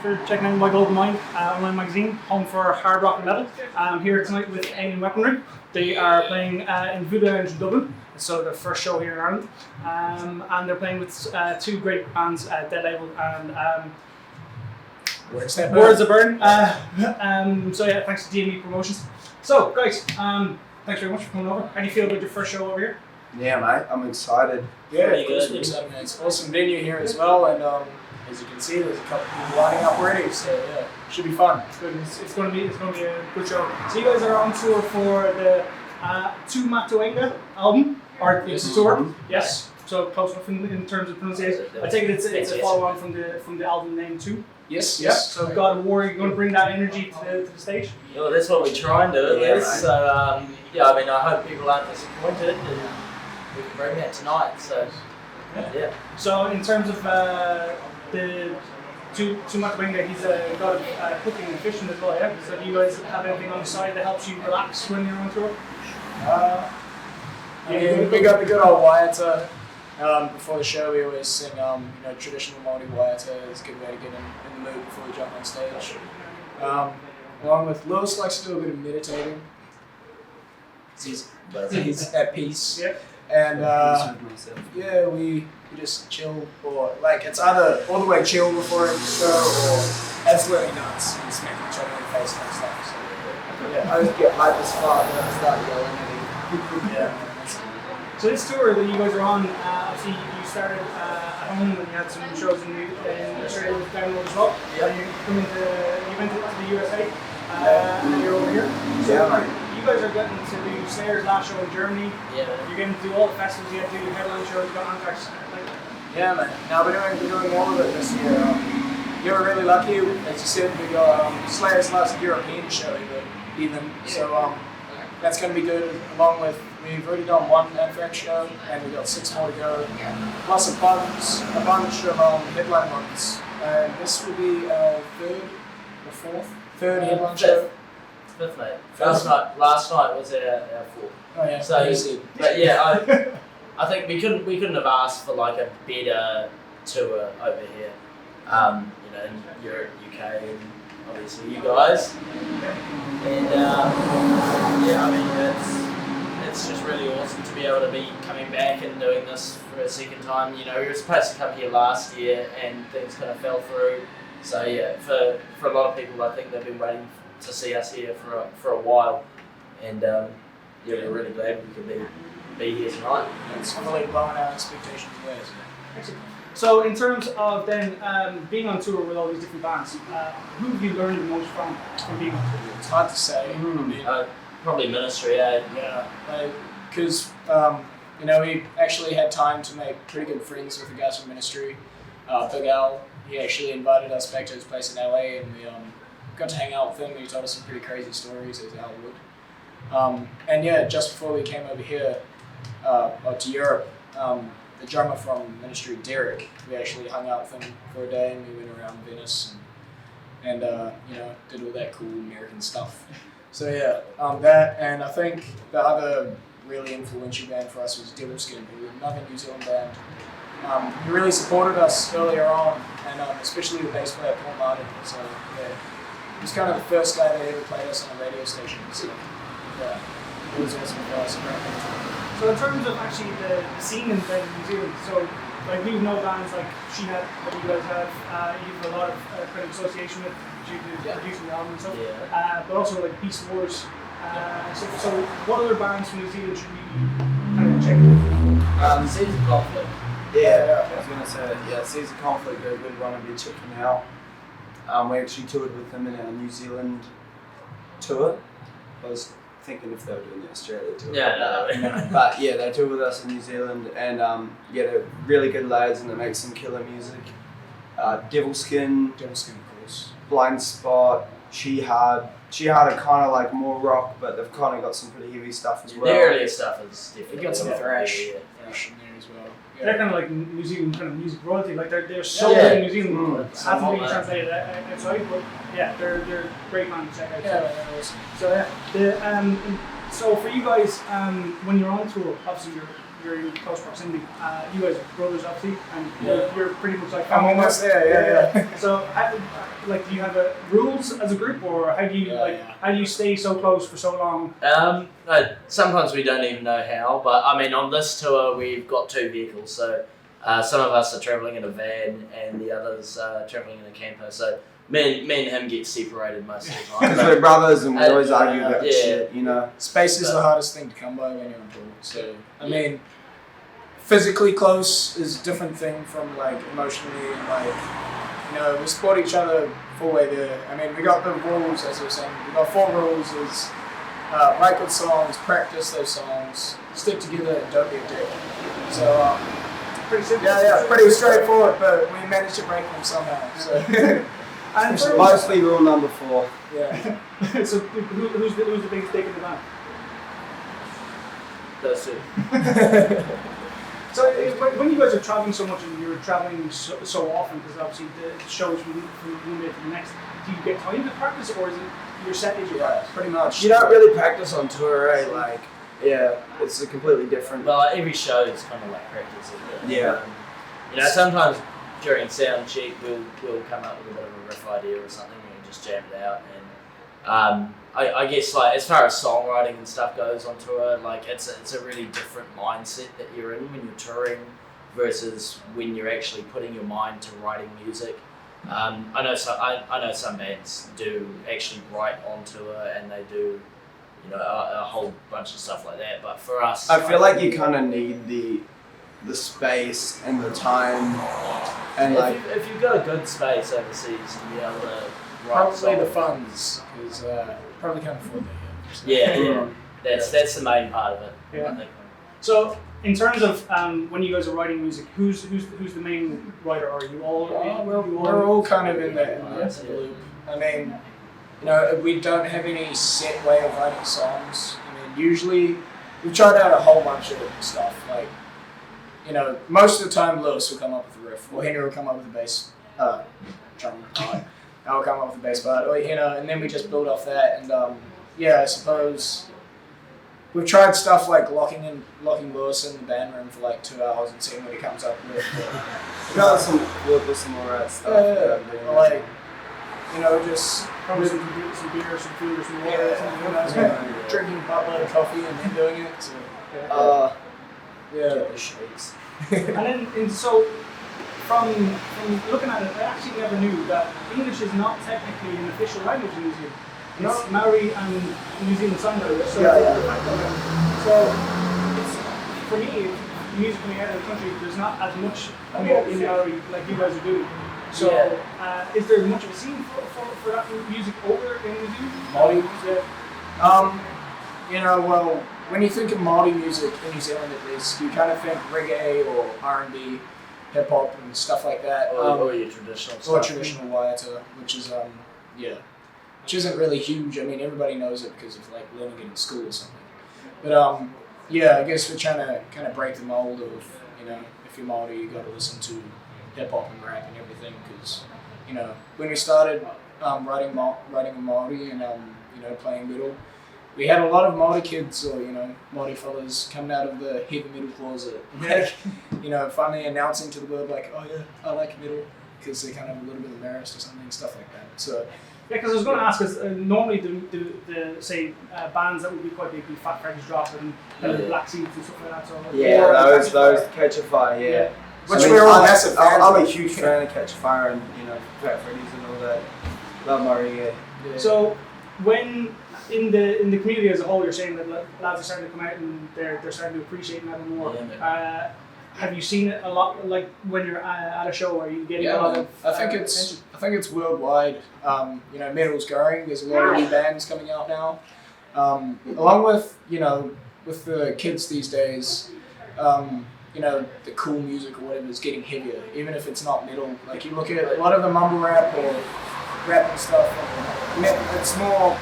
for checking out My Golden Mind online magazine, home for hard rock and metal. I'm here tonight with Alien Weaponry. They are playing in Voodoo in Dublin, so their first show here in Ireland. And they're playing with two great bands, Dead Label and Words of Burn. So yeah, thanks to DME Promotions. So guys, thanks very much for coming over. How do you feel about your first show over here? Yeah, mate, I'm excited. Yeah, it's an awesome venue here as well, and as you can see, there's a couple of people lining up already, so yeah, should be fun. It's going to be a good show. So you guys are on tour for the Tu Matoenga album, or it's a tour. Yes. So close enough in terms of pronunciation. I take it it's a follow on from the album name too. Yes. So God of War, you're going to bring that energy to the stage. Well, that's what we try and do. Yeah, So I mean, I hope people aren't disappointed, and we can bring that tonight. So yeah. So in terms of the Tu Matoenga, he's a god of cooking and fishing as well. Yeah. So do you guys have anything on the side that helps you relax when you're on tour? We got the good old Waiata. Before the show, we always sing, traditional Māori Waiata is a good way to get in the mood before we jump on stage. Along with Lewis likes to do a bit of meditating. He's at peace. Yeah. And we just chill, or like it's either all the way chill before a show or absolutely nuts and smacking each other in the face kind of stuff. So Yeah, I just get hyped as fuck and I start yelling at him. yeah. So this tour that you guys are on, obviously you started at home and you had some shows in Australia with Download as well. Yeah. You went to the USA and then you're over here. So Yeah, you guys are getting to do Slayer's last show in Germany. Yeah. You're getting to do all the festivals, you have to do headline shows, you got Anthrax. Yeah, man. Now we're doing all of it this year. You were really lucky, as you said, we got Slayer's last European show even. So that's going to be good. Along with, we've already done one Anthrax show, and we've got 6 more to go. Plus a bunch of headline ones. And this will be our third headline show. Fifth night. Last night was our fourth. Oh yeah. So easy. But yeah, I think we couldn't have asked for like a better tour over here. In Europe, UK, and obviously you guys. And I mean it's just really awesome to be able to be coming back and doing this for a second time. You know, we were supposed to come here last year and things kind of fell through. So yeah, for a lot of people, I think they've been waiting to see us here for a while, and we're really glad we could be here tonight. It's really blowing our expectations away. Excellent. So in terms of then being on tour with all these different bands, who have you learned the most from being on tour? It's hard to say. Probably Ministry, eh? Yeah, because we actually had time to make pretty good friends with the guys from Ministry. Big Al, he actually invited us back to his place in LA, and we got to hang out with him. He told us some pretty crazy stories, as Al would. And yeah, just before we came over here to Europe, the drummer from Ministry, Derek, we actually hung out with him for a day, and we went around Venice and did all that cool American stuff. So yeah, that, and I think the other really influential band for us was Devilskin, who were another New Zealand band. He really supported us earlier on, and especially the bass player Paul Martin. So yeah, he was kind of the first guy that ever played us on a radio station. So yeah, it was awesome for us. So in terms of actually the scene in New Zealand, so like we know bands like She Had, that you guys have, you have a lot of kind of association with due to producing the album and stuff, but also like Beast Wars. So what other bands from New Zealand should we kind of check out? Season Conflict. Yeah, I was going to say, Caesar Conflict, a good one to be checking out. We actually toured with them in our New Zealand tour. I was thinking if they were doing the Australia tour. But yeah, they toured with us in New Zealand, and they're really good lads, and they make some killer music. Devilskin, Of course. Blind Spot, She Had are kind of like more rock, but they've kind of got some pretty heavy stuff as well. The earlier stuff is different. They got some thrash Yeah. in there as well. Yeah. They're kind of like New Zealand kind of music royalty. Like they're so big in New Zealand. It hasn't been translated outside, but yeah, they're great man to check out. Yeah, they're awesome. So yeah, so for you guys, when you're on tour, obviously you're you're in close proximity. You guys are brothers, obviously, and you're pretty much like. I'm almost there. Yeah. So, like, do you have rules as a group, or how do you how do you stay so close for so long? Sometimes we don't even know how, but I mean, on this tour we've got 2 vehicles, so some of us are travelling in a van and the others are travelling in a camper. So me and him get separated most of the time. Because we're brothers and we always argue about shit, you know. Space is the hardest thing to come by when you're on tour. So I mean, physically close is a different thing from like emotionally and like, you know, we support each other full way there. I mean, we got the rules, as I was saying. We got 4 rules: is write good songs, practice those songs, stick together, and don't be a dick. So Pretty simple. yeah, pretty straightforward, but we managed to break them somehow. So. And mostly rule number 4. Yeah. So who's the biggest dick in the band? Those 2. So when you guys are traveling so much and you're traveling so often, because obviously the shows from one day to the next, do you get time to practice, or is it your set is your practice? Pretty much. You don't really practice on tour, right? Like, yeah, it's a completely different. Well, every show is kind of like practice, isn't it? Yeah. You know, sometimes during sound check we'll come up with a bit of a riff idea or something and just jam it out. And I guess like as far as songwriting and stuff goes on tour, like it's a really different mindset that you're in when you're touring versus when you're actually putting your mind to writing music. I know some bands do actually write on tour and they do, you know, a whole bunch of stuff like that. But for us, I feel like you kind of need the space and the time, and if you've got a good space overseas to be able to write probably songs. the funds, because probably can't afford that Yeah, yet. that's the main part of it. Yeah. I think. So in terms of when you guys are writing music, who's the main writer? Are you all? We're all kind of in that loop. I mean, you know, we don't have any set way of writing songs. I mean, usually we've tried out a whole bunch of stuff. Like, you know, most of the time Lewis will come up with a riff, or Henry will come up with a bass drum part. I'll come up with a bass part, or, you know, and then we just build off that. And I suppose we've tried stuff like locking Lewis in the band room for like 2 hours and seeing what he comes up with. we got some alright stuff. Like, you know, just Probably some beer, some food, or some water. drinking a buttload of coffee and then doing it. So, Get the shakes. And then so from looking at it, I actually never knew that English is not technically an official language in New Zealand. It's Maori and New Zealand Sign Language. So, so it's, for me, music coming out of the country, there's not as much in Maori like you guys are doing. So is there much of a scene for that music over in New Zealand? Maori? You know, well, when you think of Māori music in New Zealand at least, you kind of think reggae or R&B, hip hop and stuff like that. Or your traditional stuff. Or traditional waiata, which is, which isn't really huge. I mean, everybody knows it because of like learning it in school or something. But I guess we're trying to kind of break the mold of, you know, if you're Māori, you got to listen to hip hop and rap and everything, because, you know, when we started writing in Māori and you know, playing metal, we had a lot of Māori kids, or, you know, Māori fellas coming out of the heavy metal closet, like, you know, finally announcing to the world, like, oh yeah, I like metal, because they kind of have a little bit embarrassed or something, stuff like that. So yeah, because I was going to ask, because normally the say bands that would be quite big, be Fat Freddy's Drop and Black Seeds and stuff like that. So those Catch a Fire, yeah. Which we're all massive fans. I'm a huge fan of Catch a Fire and, you know, Fat Freddy's and all that. Love Maori, yeah. So when in the community as a whole, you're saying that lads are starting to come out and they're starting to appreciate metal more. Have you seen it a lot? Like when you're at a show, are you getting a lot of? I think it's worldwide. You know, metal's growing. There's a lot of new bands coming out now. Along with, you know, with the kids these days, you know, the cool music or whatever is getting heavier, even if it's not metal. Like you look at a lot of the mumble rap or rap and stuff. It's more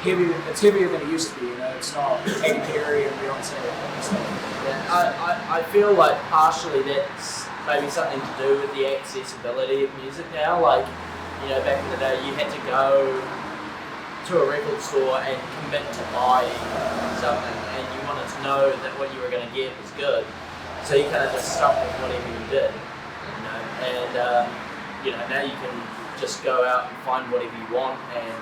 heavy. It's heavier than it used to be. You know, it's not Katy Perry or Beyonce and stuff. Yeah, I feel like partially that's maybe something to do with the accessibility of music now. Like, you know, back in the day, you had to go to a record store and commit to buying something and you wanted to know that what you were going to get was good, so you kind of just stuck with whatever you did, you know, and you know, now you can just go out and find whatever you want and,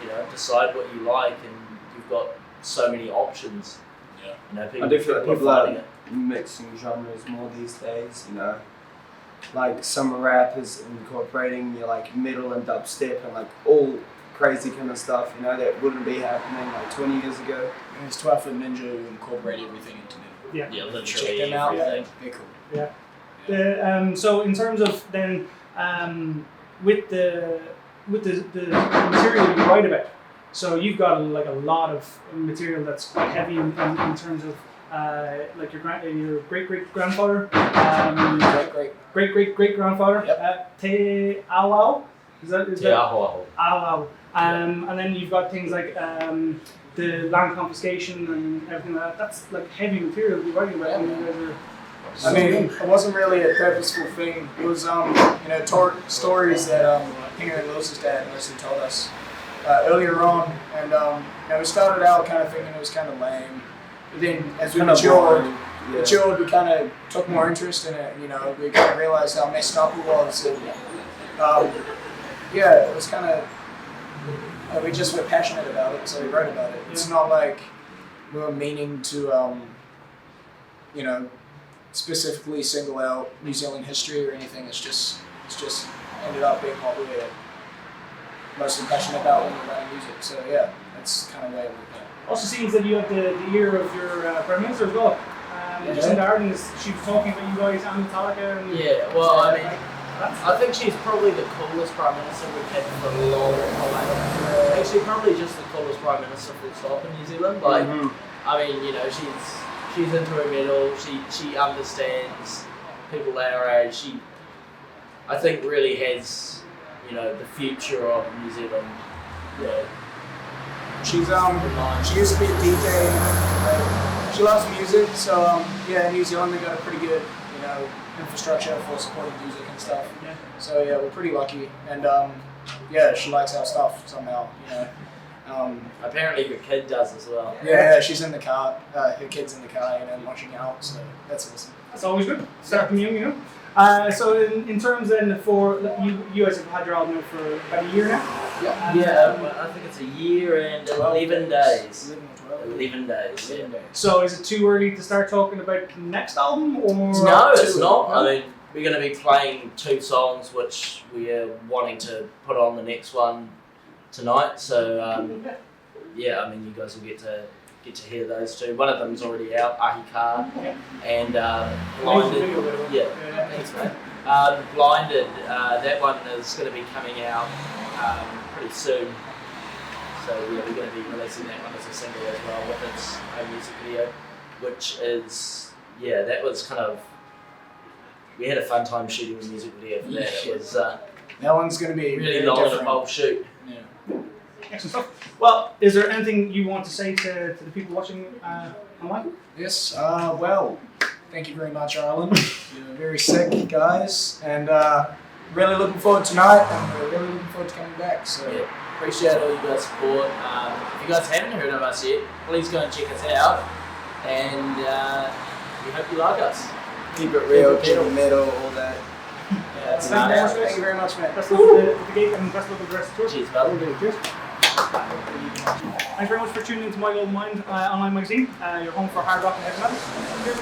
you know, decide what you like, and you've got so many options. Yeah. You know, I do feel like people finding are mixing genres more these days, you know. Like some rap is incorporating your like metal and dubstep and like all crazy kind of stuff, you know, that wouldn't be happening like 20 years ago. And it's 12 Foot Ninja who incorporate everything into metal. Yeah. Yeah, literally Check them out. everything. They're cool. Yeah. So in terms of then with the material you write about, so you've got like a lot of material that's quite heavy in terms of like your great grandfather, great grandfather, Yep. Te Awau, is that Te Aho. Awau, and then you've got things like the land confiscation and everything like that. That's like heavy material you're writing about. And you guys are, I mean, it wasn't really a purposeful thing. It was, you know, stories that Henry and Lewis's dad mostly told us earlier on, and you know, we started out kind of thinking it was kind of lame, but then as we matured, we kind of took more interest in it, and you know, we kind of realized how messed up it was, and yeah, it was kind of we just were passionate about it, so we wrote about it. It's not like we were meaning to, you know, specifically single out New Zealand history or anything. It's just ended up being what we're mostly passionate about when we're writing music. So yeah, that's kind of where we're also seems that you have the ear of your Prime Minister as well. Jacinda Ardern, she was talking about you guys and Metallica. And Yeah, well, I mean, I think she's probably the coolest Prime Minister we've had for a long time. Actually, probably just the coolest Prime Minister full stop in New Zealand. Like, I mean, you know, she's into her metal. She understands people our age. She, I think, really has, you know, the future of New Zealand. Yeah. She's she used to be a DJ. She loves music, so yeah, in New Zealand they got a pretty good, you know, infrastructure for supporting music and stuff. Yeah. So yeah, we're pretty lucky, and yeah, she likes our stuff somehow, you know. Apparently her kid does as well. Yeah, she's in the car. Her kid's in the car, you know, watching out. So that's awesome. That's always good. Start from young, you know. So in terms then for you guys have had your album out for about a year now. Yeah, I think it's a year and 11 days. 11 days. Yeah. So is it too early to start talking about the next album, or No, it's not. I mean, we're going to be playing 2 songs, which we are wanting to put on the next one tonight. So yeah, I mean, you guys will get to hear those 2. One of them's already out, Ahika, and Blinded. Yeah, thanks, mate. Blinded. That one is going to be coming out pretty soon. So yeah, we're going to be releasing that one as a single as well with its own music video, which is, yeah, that was kind of, we had a fun time shooting the music video for that. It was that one's going to be really long and involved shoot. Yeah. excellent stuff. Well, is there anything you want to say to the people watching online? Yes. Well, thank you very much, Ireland. You're very sick, guys, and really looking forward to tonight, and we're really looking forward to coming back. So. Yeah. Appreciate all you guys' support. If you guys haven't heard of us yet, please go and check us out. And we hope you like us. Keep it real, keep it metal, all that. Yeah, Thank you very much, mate. Best of luck with the gate and best of luck with the rest of the tour. Cheers, brother. Cheers. Thanks very much for tuning into My Little Mind online magazine. Your home for hard rock and heavy metal. Cheers.